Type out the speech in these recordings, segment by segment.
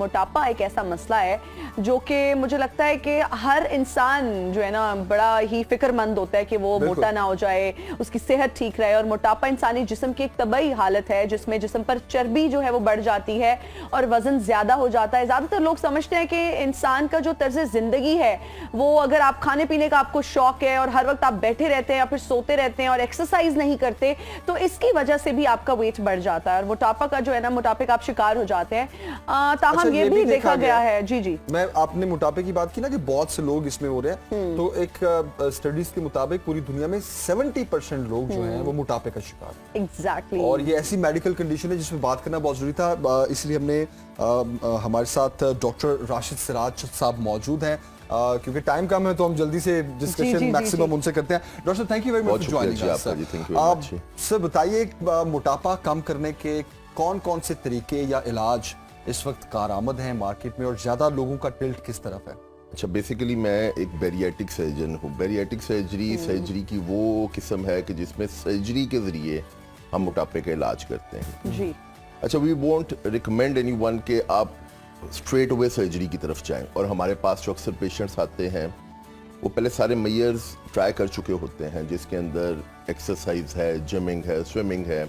मोटापा एक ऐसा मसला है जो कि मुझे लगता है कि हर इंसान जो है ना बड़ा ही फिक्रमंद होता है कि वो मोटा ना हो जाए, उसकी सेहत ठीक रहे। और मोटापा इंसानी जिस्म की एक तबई हालत है जिसमें जिस्म पर चर्बी जो है वो बढ़ जाती है और वजन ज्यादा हो जाता है। ज्यादातर लोग समझते हैं कि इंसान का जो तर्ज जिंदगी है वो, अगर आप खाने पीने का आपको शौक है और हर वक्त आप बैठे रहते हैं या फिर सोते रहते हैं और एक्सरसाइज नहीं करते, तो इसकी वजह से भी आपका वेट बढ़ जाता है और मोटापा का जो है ना, मोटापे का आप शिकार हो जाते हैं। ताहम ये भी देखा गया है। जी जी, मैं आपने मोटापे की बात की ना कि बहुत से लोग इसमें हो रहे हैं, तो एक स्टडीज के मुताबिक पूरी दुनिया में 70% लोग जो हैं वो मोटापे का शिकार हैं। एग्जैक्टली। और ये ऐसी मेडिकल कंडीशन है जिसमें बात करना बहुत जरूरी था, इसलिए हमने हमारे साथ डॉक्टर राशिद सिराज साहब मौजूद हैं। क्योंकि टाइम कम है तो हम जल्दी से डिस्कशन मैक्सिमम उनसे करते हैं। Doctor thank you very much for joining us. Sir बताइए, मोटापा कम करने के कौन कौन से तरीके या इलाज इस वक्त कारआमद हैं मार्केट में और ज्यादा लोगों का टिल्ट किस तरफ है? अच्छा, बेसिकली मैं एक बेरियाटिक सर्जन हूँ। बेरियाटिक सर्जरी की वो किस्म है कि जिसमें सर्जरी के जरिए हम मोटापे का इलाज करते हैं जी। अच्छा, वी वोंट रिकमेंड एनीवन के आप स्ट्रेट अवे सर्जरी की तरफ जाएं। और हमारे पास जो अक्सर पेशेंट्स आते हैं वो पहले सारे मेजर्स ट्राई कर चुके होते हैं, जिसके अंदर एक्सरसाइज है, जिमिंग है, स्विमिंग है,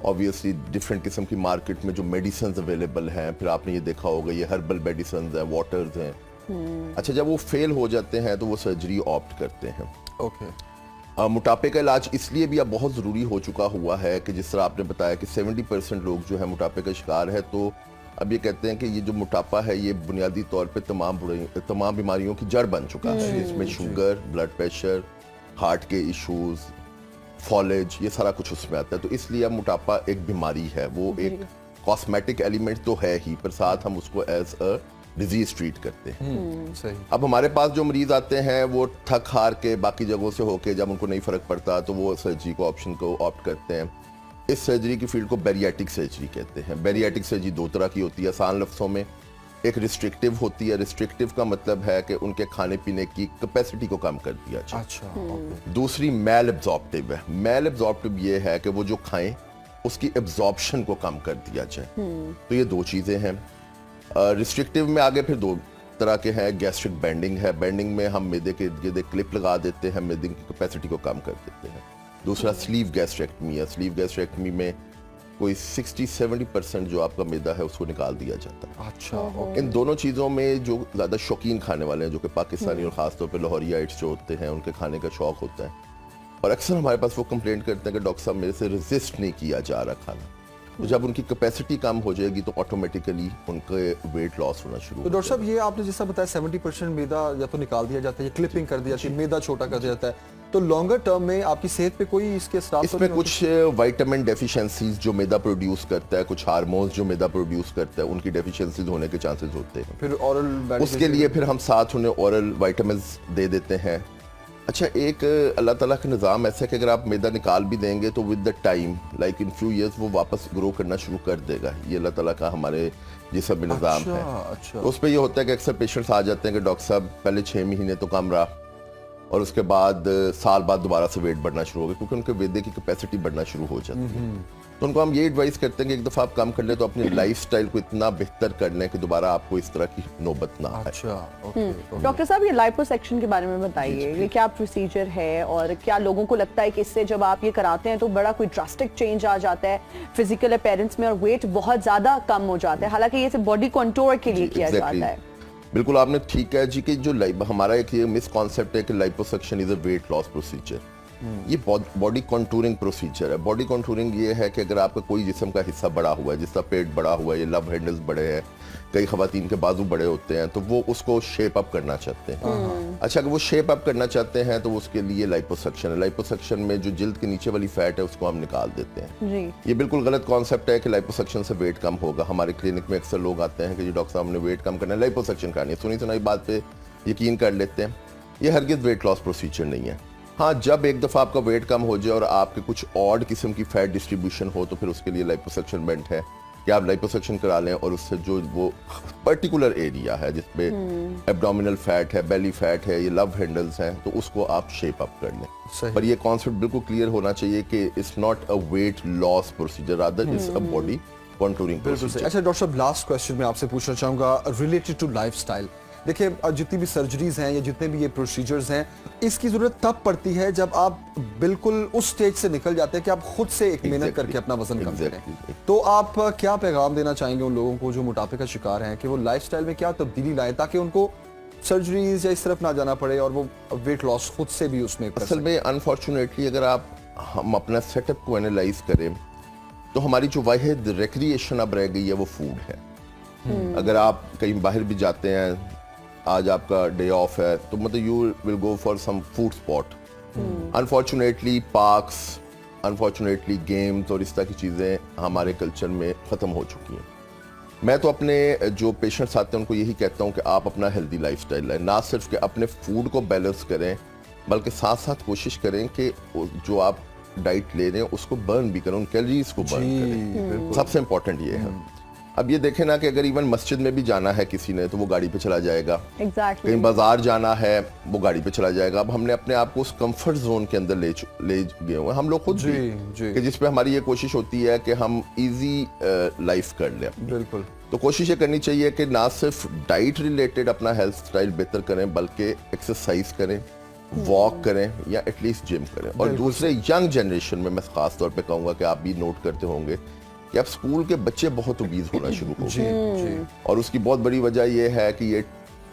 ऑब्वियसली डिफरेंट किस्म की मार्केट में जो मेडिसिन अवेलेबल हैं, फिर आपने ये देखा होगा ये हर्बल मेडिसिन हैं, वाटर्स हैं। अच्छा, जब वो फेल हो जाते हैं तो वो सर्जरी ऑप्ट करते हैं। ओके। मोटापे का इलाज इसलिए भी अब बहुत ज़रूरी हो चुका हुआ है कि जिस तरह आपने बताया कि 70% लोग जो है मोटापे का शिकार है, तो अब ये कहते हैं कि ये जो मोटापा है ये बुनियादी तौर पे तमाम बीमारियों की जड़ बन चुका है। इसमें शुगर, ब्लड प्रेशर, हार्ट के इश्यूज, फॉलेज, ये सारा कुछ उसमें आता है। तो इसलिए अब मोटापा एक बीमारी है, वो एक कॉस्मेटिक एलिमेंट तो है ही, पर साथ हम उसको एज अ डिजीज ट्रीट करते हैं। सही। अब हमारे पास जो मरीज आते हैं वो थक हार के बाकी जगहों से होके जब उनको नहीं फर्क पड़ता तो वो सर्जरी को ऑप्शन को ऑप्ट करते हैं। इस सर्जरी की फील्ड को बेरियाटिक सर्जरी कहते हैं। बेरियाटिक सर्जरी दो तरह की होती है आसान लफ्जों में। एक रिस्ट्रिक्टिव होती है। रिस्ट्रिक्टिव का मतलब है कि उनके खाने पीने की कैपेसिटी को कम कर दिया जाए। अच्छा। दूसरी मेल एब्जॉर्प्टिव है। मेल एब्जॉर्प्टिव ये है कि वो जो खाएं उसकी एब्जॉर्प्शन को कम कर दिया जाए। तो ये दो चीजें हैं। रिस्ट्रिक्टिव में आगे फिर दो तरह के हैं। गैस्ट्रिक बेंडिंग है। बेंडिंग में हम मैदे के इर्द क्लिप लगा देते हैं, मैदे की कैपेसिटी को कम कर देते हैं। दूसरा स्लीव गैस्ट्रेक्टमी है। स्लीव गैस्ट्रेक्टमी में कोई 60-70% जो आपका मैदा है उसको निकाल दिया जाता है। अच्छा। इन दोनों चीज़ों में जो ज़्यादा शौकीन खाने वाले हैं, जो कि पाकिस्तानी और ख़ासतौर पे लाहौरियाइट्स जो होते हैं, उनके खाने का शौक होता है। और अक्सर हमारे पास वो कंप्लेंट करते हैं कि डॉक्टर साहब मेरे से रेजिस्ट नहीं किया जा रहा खाना। तो जब उनकी कैपेसिटी कम हो जाएगी तो ऑटोमेटिकली उनके वेट लॉस होना शुरू। तो डॉक्टर साहब ये आपने जैसा बताया 70% मैदा या तो निकाल दिया जाता है या क्लिपिंग कर दिया जाती है, मैदा छोटा कर दिया जाता है, तो लॉन्गर टर्म में आपकी सेहत पे कोई इसके असर? इसमें कुछ विटामिन डेफिशिएंसीज जो मैदा प्रोड्यूस करता है, कुछ हार्मोन्स जो मैदा प्रोड्यूस करता है, उनकी डेफिशिएंसीज होने के चांसेस होते हैं। फिर ओरल उसके लिए फिर हम साथ उन्हें ओरल विटामिन दे देते हैं। अच्छा, एक अल्लाह ताला का निज़ाम ऐसा है कि अगर आप मैदा निकाल भी देंगे तो with the time, like in few years, वो वापस ग्रो करना शुरू कर देगा। ये अल्लाह ताला का हमारे जिस्म में निज़ाम है। अच्छा। तो उस पर यह होता है कि अक्सर पेशेंट्स आ जाते हैं कि डॉक्टर साहब पहले 6 महीने तो कम रहा और उसके बाद साल बाद दोबारा से वेट बढ़ना शुरू हो गया, क्योंकि उनके मैदे की कैपेसिटी बढ़ना शुरू हो जाती है। तो उनको हम ये एडवाइस करते हैं कि एक दफ़ा आप कम कर लें तो अपनी लाइफस्टाइल को इतना बेहतर कर लें कि दोबारा आपको इस तरह की नौबत ना आए। अच्छा, ओके। डॉक्टर साहब ये लाइपोसेक्शन के बारे में बताइए, ये क्या प्रोसीजर है और क्या लोगों को लगता है कि इससे जब आप ये कराते हैं तो बड़ा कोई ड्रास्टिक चेंज आ जाता है फिजिकल अपीयरेंस में और वेट बहुत ज्यादा कम हो जाता है, हालांकि ये सिर्फ बॉडी कंटूर के लिए किया जाता है? बिल्कुल आपने ठीक है जी कि जो हमारा एक ये मिस कॉन्सेप्ट है कि liposuction is a weight loss procedure. ये बॉडी कॉन्टूरिंग प्रोसीजर है। बॉडी कॉन्टूरिंग ये है कि अगर आपका कोई जिस्म का हिस्सा बड़ा हुआ है, जिसका पेट बड़ा हुआ है, ये लव हैंडल्स बड़े हैं, कई खवातीन के बाजू बड़े होते हैं, तो वो उसको शेप अप करना चाहते हैं। अच्छा, अगर वो शेप अप करना चाहते हैं तो उसके लिए लाइपोसक्शन है। लाइपोसक्शन में जो जिल्द के नीचे वाली फैट है उसको हम निकाल देते हैं जी। ये बिल्कुल गलत कॉन्सेप्ट है कि लाइपोसक्शन से वेट कम होगा। हमारे क्लिनिक में अक्सर लोग आते हैं कि जी डॉक्टर साहब हमने वेट कम करना है, लाइपोसक्शन करनी है, सुनी सुनाई बात पे यकीन कर लेते हैं। ये हरगिज़ वेट लॉस प्रोसीजर नहीं है। हाँ, जब एक दफ़ा आपका वेट कम हो जाए और आपके कुछ ऑड किस्म की फैट डिस्ट्रीब्यूशन हो तो फिर उसके लिए लाइपोसक्शन मेंट है कि आप लाइपोसक्शन करा लें और उससे जो वो पर्टिकुलर एरिया है जिसपे एब्डोमिनल फैट है, बेली फैट है, ये लव हैंडल्स हैं, तो उसको आप शेप अप कर लें। पर ये कॉन्सेप्ट बिल्कुल क्लियर होना चाहिए कि it's not a weight loss procedure, rather it's a body contouring बिल्कुल सही। प्रोसीजर। अच्छा डॉक्टर साहब, लास्ट क्वेश्चन मैं आपसे पूछना चाहूंगा रिलेटेड टू लाइफस्टाइल। देखिए जितनी भी सर्जरीज हैं या जितने भी ये प्रोसीजर्स हैं, इसकी जरूरत तब पड़ती है जब आप बिल्कुल उस स्टेज से निकल जाते हैं कि आप खुद से एक मेहनत करके अपना वजन कम करें। तो आप क्या पैगाम देना चाहेंगे उन लोगों को जो मोटापे का शिकार हैं कि वो लाइफस्टाइल में क्या तब्दीली लाएं ताकि उनको सर्जरीज या इस तरफ ना जाना पड़े और वो वेट लॉस खुद से भी उसमें कर असल में अनफॉर्चुनेटली अगर हम अपना सेटअप को एनालाइज करें तो हमारी जो वाहिद रिक्रिएशन अब रह गई है वो फूड है। अगर आप कहीं बाहर भी जाते हैं, आज आपका डे ऑफ है, तो मतलब you will go for some food spot. Unfortunately parks, unfortunately games और इस तरह की चीज़ें हमारे कल्चर में ख़त्म हो चुकी हैं। मैं तो अपने जो पेशेंट्स आते हैं उनको यही कहता हूँ कि आप अपना हेल्दी लाइफस्टाइल लाएं, ना सिर्फ कि अपने फूड को बैलेंस करें बल्कि साथ साथ कोशिश करें कि जो आप डाइट ले रहे हैं उसको बर्न भी करें, उन कैलोरीज को बर्न करें। सबसे इंपॉर्टेंट ये है। अब ये देखें ना कि अगर इवन मस्जिद में भी जाना है किसी ने तो वो गाड़ी पे चला जाएगा, एग्जैक्टली कहीं बाजार जाना है वो गाड़ी पे चला जाएगा। अब हमने अपने आप को उस कंफर्ट जोन के अंदर ले गए हुए हैं हम लोग खुद जी, भी जी। कि जिसपे हमारी ये कोशिश होती है कि हम इजी लाइफ कर लें। बिल्कुल। तो कोशिश ये करनी चाहिए कि ना सिर्फ डाइट रिलेटेड अपना हेल्थ स्टाइल बेहतर करें बल्कि एक्सरसाइज करें, वॉक करें या एटलीस्ट जिम करें। और दूसरे यंग जनरेशन में मैं खास तौर पे कहूँगा कि आप भी नोट करते होंगे कि अब स्कूल के बच्चे बहुत ओबीज होना शुरू हो जी, गए जी। और उसकी बहुत बड़ी वजह यह है कि ये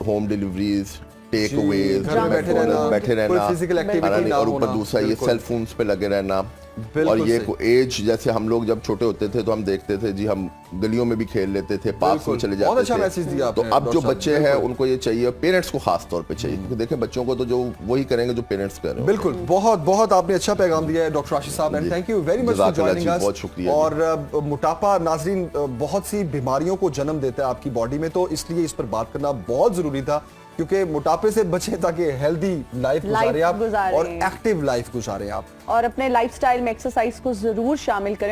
होम डिलीवरीज, टेक जी, अवेज, घर में बैठे रहना, बैठे कोई रहना, physical activity खाना नहीं, ना और ऊपर होना, दूसरा ये बिल्कुल। सेल फोन्स पे लगे रहना। बिल्कुल और ये सही। एज जैसे हम लोग जब छोटे होते थे तो हम देखते थे जी, हम गलियों में भी खेल लेते थे, पार्क में बिल्कुल। चले बहुत जाते अच्छा थे। मैसेज दिया तो आपने, अब जो डॉक्टर साहब, बच्चे हैं बिल्कुल। उनको ये चाहिए, पेरेंट्स को खास तौर पे चाहिए, क्योंकि देखें बच्चों को तो जो वही करेंगे जो पेरेंट्स कर रहे हैं। बिल्कुल, बहुत बहुत आपने अच्छा पैगाम दिया है डॉक्टर राशिद साहब, एंड जी। Thank you very much for जज़ाकल्लाह जॉइनिंग जी, अस। बहुत शुक्रिया जी। और मोटापा नाज़रीन बहुत सी बीमारियों को जन्म देता है आपकी बॉडी में, तो इसलिए इस पर बात करना बहुत जरूरी था क्योंकि मोटापे से बचें ताकि हेल्दी लाइफ गुजारें आप और एक्टिव लाइफ गुजारें आप। और अपने लाइफस्टाइल में एक्सरसाइज को जरूर शामिल करें।